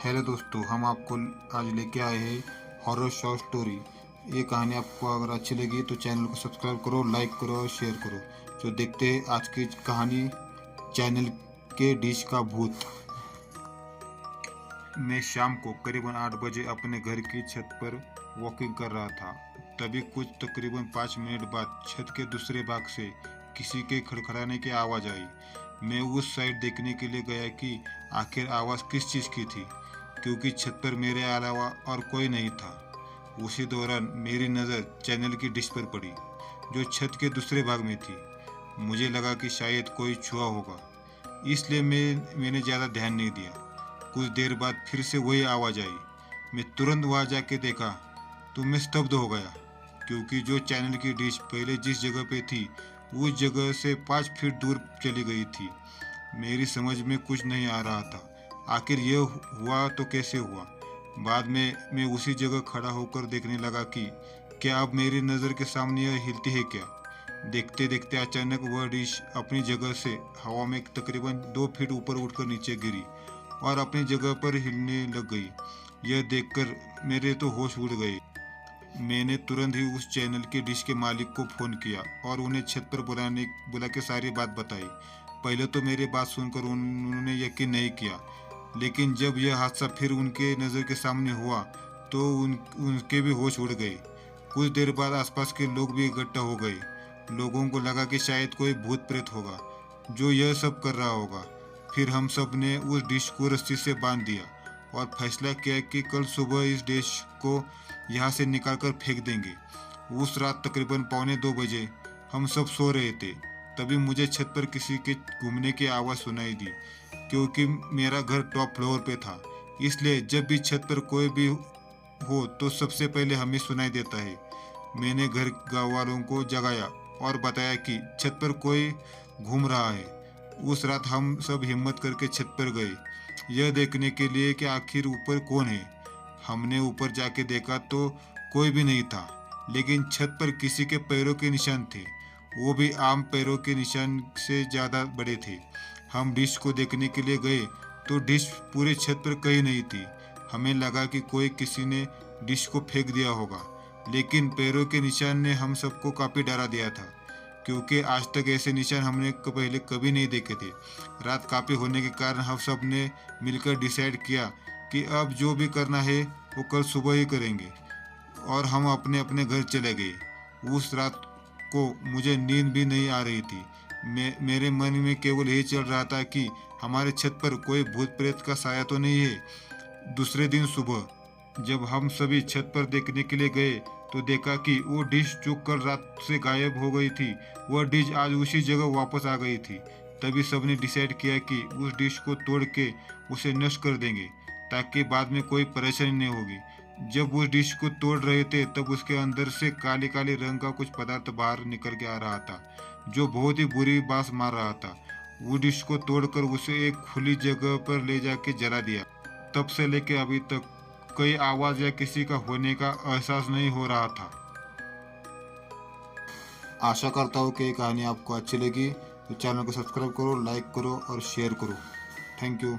Hello दोस्तों, हम आपको आज लेके आए हैं हॉरर शॉर्ट स्टोरी। ये कहानी आपको अगर अच्छी लगी तो चैनल को सब्सक्राइब करो, लाइक करो और शेयर करो। जो देखते हैं आज की कहानी, चैनल के डिश का भूत। मैं शाम को करीबन 8 बजे अपने घर की छत पर वॉकिंग कर रहा था। तभी कुछ तकरीबन 5 मिनट बाद छत के दूसरे भाग से किसी के खड़खड़ाने की आवाज़ आई। मैं उस साइड देखने के लिए गया कि आखिर आवाज़ किस चीज़ की थी, क्योंकि छत पर मेरे अलावा और कोई नहीं था। उसी दौरान मेरी नज़र चैनल की डिश पर पड़ी, जो छत के दूसरे भाग में थी। मुझे लगा कि शायद कोई छुआ होगा, इसलिए मैंने ज़्यादा ध्यान नहीं दिया। कुछ देर बाद फिर से वही आवाज़ आई। मैं तुरंत वहाँ जाके देखा तो मैं स्तब्ध हो गया, क्योंकि जो चैनल की डिश पहले जिस जगह पे थी उस जगह से 5 फीट दूर चली गई थी। मेरी समझ में कुछ नहीं आ रहा था, आखिर यह हुआ तो कैसे हुआ। बाद में मैं उसी जगह खड़ा होकर देखने लगा कि क्या अब मेरी नज़र के सामने यह हिलती है क्या। देखते देखते अचानक वह डिश अपनी जगह से हवा में तकरीबन 2 फीट ऊपर उठकर नीचे गिरी और अपनी जगह पर हिलने लग गई। यह देखकर मेरे तो होश उड़ गए। मैंने तुरंत ही उस चैनल के डिश के मालिक को फ़ोन किया और उन्हें छत पर बुला के सारी बात बताई। पहले तो मेरी बात सुनकर उन्होंने यकीन नहीं किया, लेकिन जब यह हादसा फिर उनके नज़र के सामने हुआ तो उनके भी होश उड़ गए। कुछ देर बाद आसपास के लोग भी इकट्ठा हो गए। लोगों को लगा कि शायद कोई भूत प्रेत होगा जो यह सब कर रहा होगा। फिर हम सब ने उस डिश को रस्सी से बांध दिया और फैसला किया कि कल सुबह इस डिश को यहाँ से निकाल कर फेंक देंगे। उस रात तकरीबन 1:45 बजे हम सब सो रहे थे, तभी मुझे छत पर किसी के घूमने की आवाज़ सुनाई दी। क्योंकि मेरा घर टॉप फ्लोर पे था, इसलिए जब भी छत पर कोई भी हो तो सबसे पहले हमें सुनाई देता है। मैंने घर गाँव वालों को जगाया और बताया कि छत पर कोई घूम रहा है। उस रात हम सब हिम्मत करके छत पर गए, यह देखने के लिए कि आखिर ऊपर कौन है। हमने ऊपर जाके देखा तो कोई भी नहीं था, लेकिन छत पर किसी के पैरों के निशान थे, वो भी आम पैरों के निशान से ज़्यादा बड़े थे। हम डिश को देखने के लिए गए तो डिश पूरे छत पर कहीं नहीं थी। हमें लगा कि कोई किसी ने डिश को फेंक दिया होगा, लेकिन पैरों के निशान ने हम सबको काफ़ी डरा दिया था, क्योंकि आज तक ऐसे निशान हमने पहले कभी नहीं देखे थे। रात काफ़ी होने के कारण हम सब ने मिलकर डिसाइड किया कि अब जो भी करना है वो कल सुबह ही करेंगे, और हम अपने अपने घर चले गए। उस रात को मुझे नींद भी नहीं आ रही थी। मेरे मन में केवल यही चल रहा था कि हमारे छत पर कोई भूत प्रेत का साया तो नहीं है। दूसरे दिन सुबह जब हम सभी छत पर देखने के लिए गए तो देखा कि वो डिश जो कल रात से गायब हो गई थी, वह डिश आज उसी जगह वापस आ गई थी। तभी सबने डिसाइड किया कि उस डिश को तोड़ के उसे नष्ट कर देंगे, ताकि बाद में कोई परेशानी नहीं होगी। जब उस डिश को तोड़ रहे थे तब उसके अंदर से काले काले रंग का कुछ पदार्थ बाहर निकल के आ रहा था, जो बहुत ही बुरी बास मार रहा था। वो डिश को तोड़कर उसे एक खुली जगह पर ले जाके जला दिया। तब से लेके अभी तक कोई आवाज़ या किसी का होने का एहसास नहीं हो रहा था। आशा करता हूँ कि ये कहानी आपको अच्छी लगी, तो चैनल को सब्सक्राइब करो, लाइक करो और शेयर करो। Thank you.